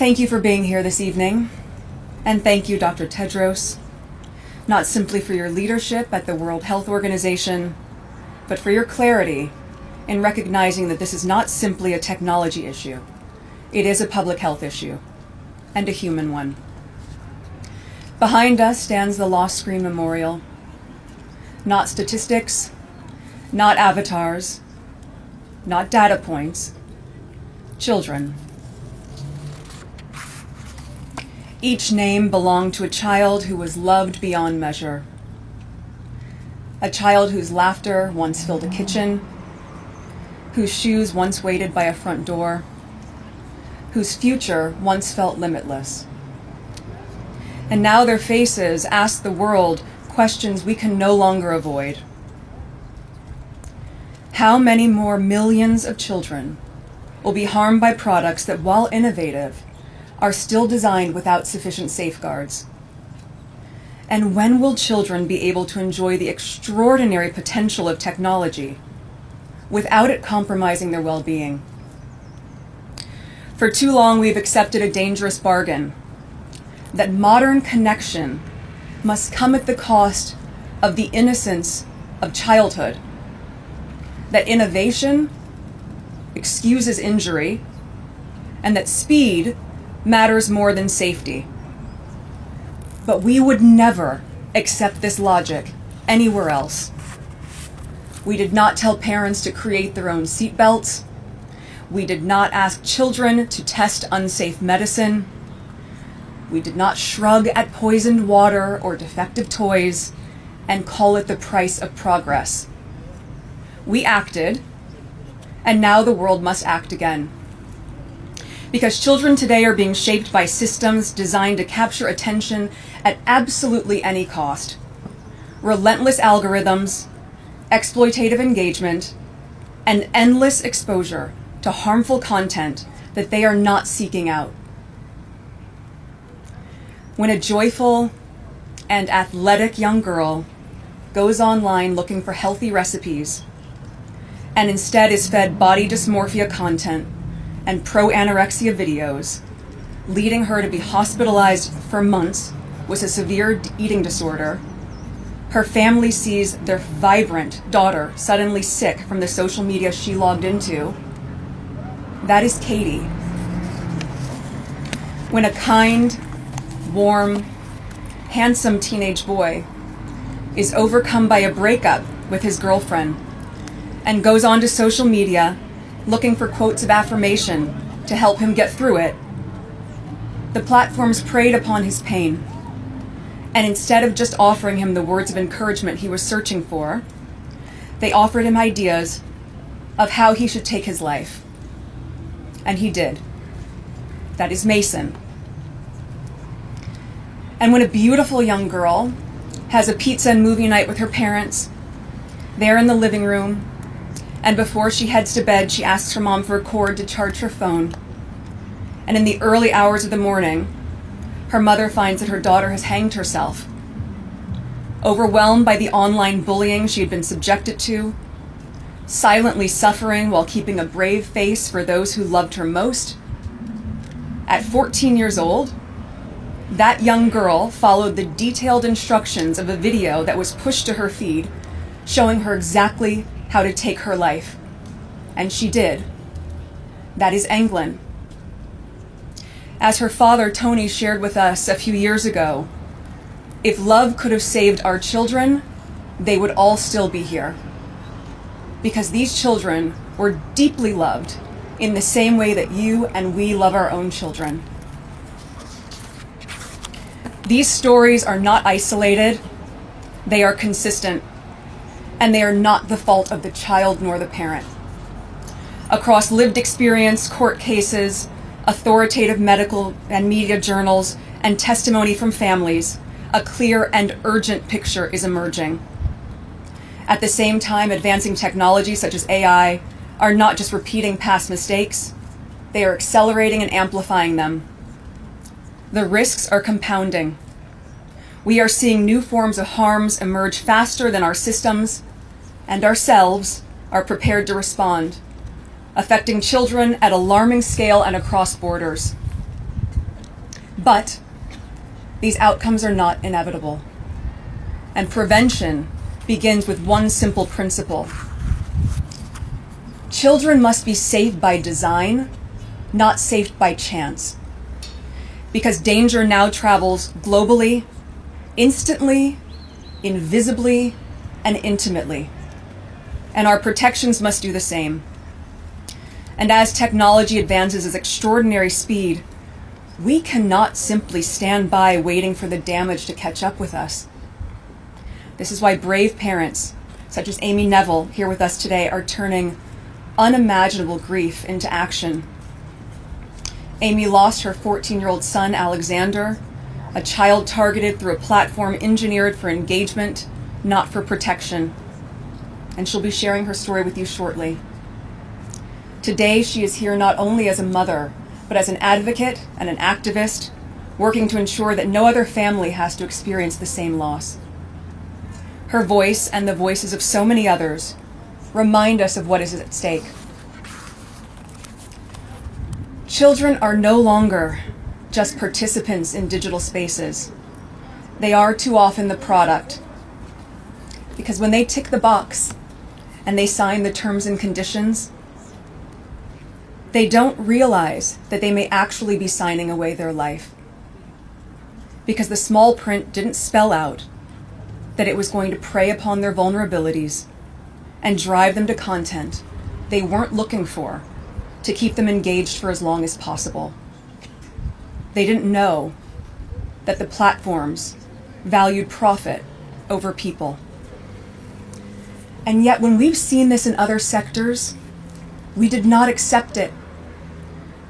Thank you for being here this evening, and thank you, Dr. Tedros, not simply for your leadership at the World Health Organization, but for your clarity in recognizing that this is not simply a technology issue. It is a public health issue, and a human one. Behind us stands the Lost Screen Memorial. Not statistics, not avatars, not data points, children. Each name belonged to a child who was loved beyond measure. A child whose laughter once filled a kitchen, whose shoes once waited by a front door, whose future once felt limitless. And now their faces ask the world questions we can no longer avoid. How many more millions of children will be harmed by products that, while innovative, are still designed without sufficient safeguards? And when will children be able to enjoy the extraordinary potential of technology without it compromising their well-being? For too long, we've accepted a dangerous bargain that modern connection must come at the cost of the innocence of childhood, that innovation excuses injury, and that speed matters more than safety. But we would never accept this logic anywhere else. We did not tell parents to create their own seatbelts. We did not ask children to test unsafe medicine. We did not shrug at poisoned water or defective toys and call it the price of progress. We acted, and now the world must act again. Because children today are being shaped by systems designed to capture attention at absolutely any cost. Relentless algorithms, exploitative engagement, and endless exposure to harmful content that they are not seeking out. When a joyful and athletic young girl goes online looking for healthy recipes and instead is fed body dysmorphia content and pro-anorexia videos, leading her to be hospitalized for months with a severe eating disorder, her family sees their vibrant daughter suddenly sick from the social media she logged into. That is Katie. When a kind, warm, handsome teenage boy is overcome by a breakup with his girlfriend and goes onto social media looking for quotes of affirmation to help him get through it, the platforms preyed upon his pain. And instead of just offering him the words of encouragement he was searching for, they offered him ideas of how he should take his life. And he did. That is Mason. And when a beautiful young girl has a pizza and movie night with her parents, they're in the living room, and before she heads to bed, she asks her mom for a cord to charge her phone. And in the early hours of the morning, her mother finds that her daughter has hanged herself. Overwhelmed by the online bullying she had been subjected to, silently suffering while keeping a brave face for those who loved her most, at 14 years old, that young girl followed the detailed instructions of a video that was pushed to her feed, showing her exactly how to take her life. And she did. That is England. As her father, Tony, shared with us a few years ago, if love could have saved our children, they would all still be here. Because these children were deeply loved in the same way that you and we love our own children. These stories are not isolated, they are consistent, and they are not the fault of the child nor the parent. Across lived experience, court cases, authoritative medical and media journals, and testimony from families, a clear and urgent picture is emerging. At the same time, advancing technologies such as AI are not just repeating past mistakes, they are accelerating and amplifying them. The risks are compounding. We are seeing new forms of harms emerge faster than our systems and ourselves are prepared to respond, affecting children at alarming scale and across borders. But these outcomes are not inevitable. And prevention begins with one simple principle. Children must be safe by design, not safe by chance. Because danger now travels globally, instantly, invisibly, and intimately. And our protections must do the same. And as technology advances at extraordinary speed, we cannot simply stand by waiting for the damage to catch up with us. This is why brave parents, such as Amy Neville, here with us today, are turning unimaginable grief into action. Amy lost her 14-year-old son, Alexander, a child targeted through a platform engineered for engagement, not for protection. And she'll be sharing her story with you shortly. Today, she is here not only as a mother, but as an advocate and an activist, working to ensure that no other family has to experience the same loss. Her voice and the voices of so many others remind us of what is at stake. Children are no longer just participants in digital spaces. They are too often the product. Because when they tick the box and they sign the terms and conditions, they don't realize that they may actually be signing away their life. Because the small print didn't spell out that it was going to prey upon their vulnerabilities and drive them to content they weren't looking for to keep them engaged for as long as possible. They didn't know that the platforms valued profit over people. And yet when we've seen this in other sectors, we did not accept it.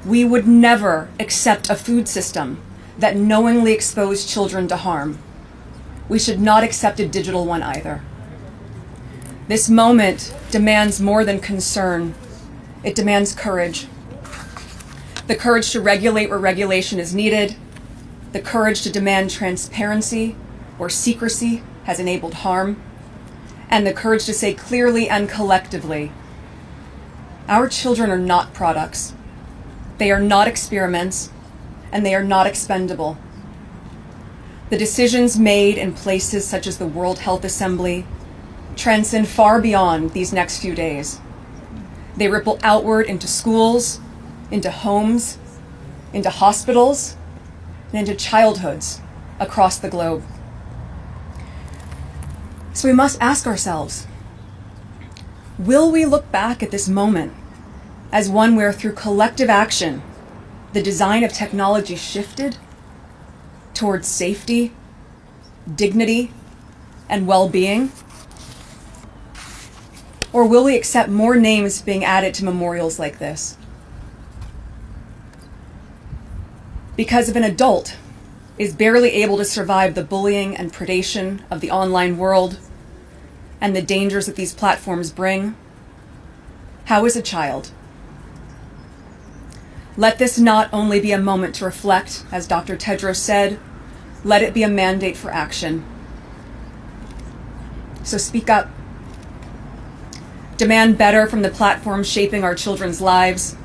We would never accept a food system that knowingly exposed children to harm. We should not accept a digital one either. This moment demands more than concern. It demands courage. The courage to regulate where regulation is needed, the courage to demand transparency where secrecy has enabled harm, and the courage to say clearly and collectively, our children are not products. They are not experiments, and they are not expendable. The decisions made in places such as the World Health Assembly transcend far beyond these next few days. They ripple outward into schools, into homes, into hospitals, and into childhoods across the globe. So we must ask ourselves, will we look back at this moment as one where through collective action, the design of technology shifted towards safety, dignity, and well-being? Or will we accept more names being added to memorials like this? Because if an adult is barely able to survive the bullying and predation of the online world and the dangers that these platforms bring, how is a child? Let this not only be a moment to reflect, as Dr. Tedros said, let it be a mandate for action. So speak up. Demand better from the platforms shaping our children's lives.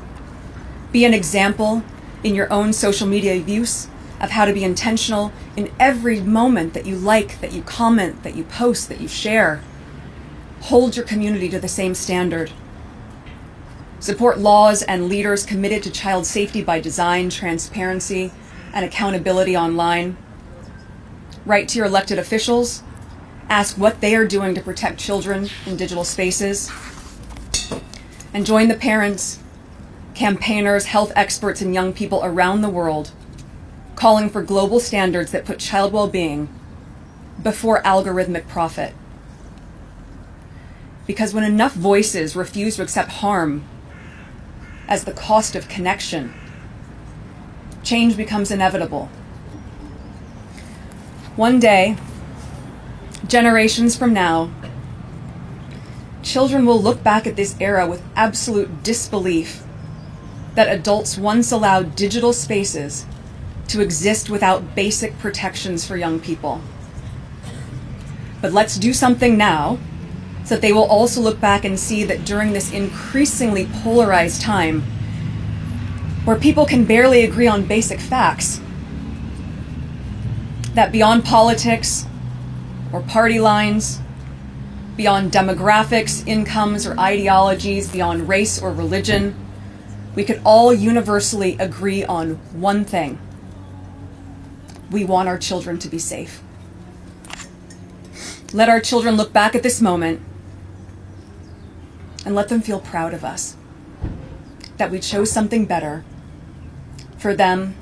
Be an example in your own social media use of how to be intentional in every moment that you like, that you comment, that you post, that you share. Hold your community to the same standard. Support laws and leaders committed to child safety by design, transparency, and accountability online. Write to your elected officials. Ask what they are doing to protect children in digital spaces. And join the parents, campaigners, health experts, and young people around the world calling for global standards that put child well-being before algorithmic profit. Because when enough voices refuse to accept harm as the cost of connection, change becomes inevitable. One day, generations from now, children will look back at this era with absolute disbelief that adults once allowed digital spaces to exist without basic protections for young people. But let's do something now so that they will also look back and see that during this increasingly polarized time, where people can barely agree on basic facts, that beyond politics or party lines, beyond demographics, incomes, or ideologies, beyond race or religion, we could all universally agree on one thing. We want our children to be safe. Let our children look back at this moment and let them feel proud of us, that we chose something better for them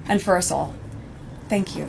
and for us all. Thank you.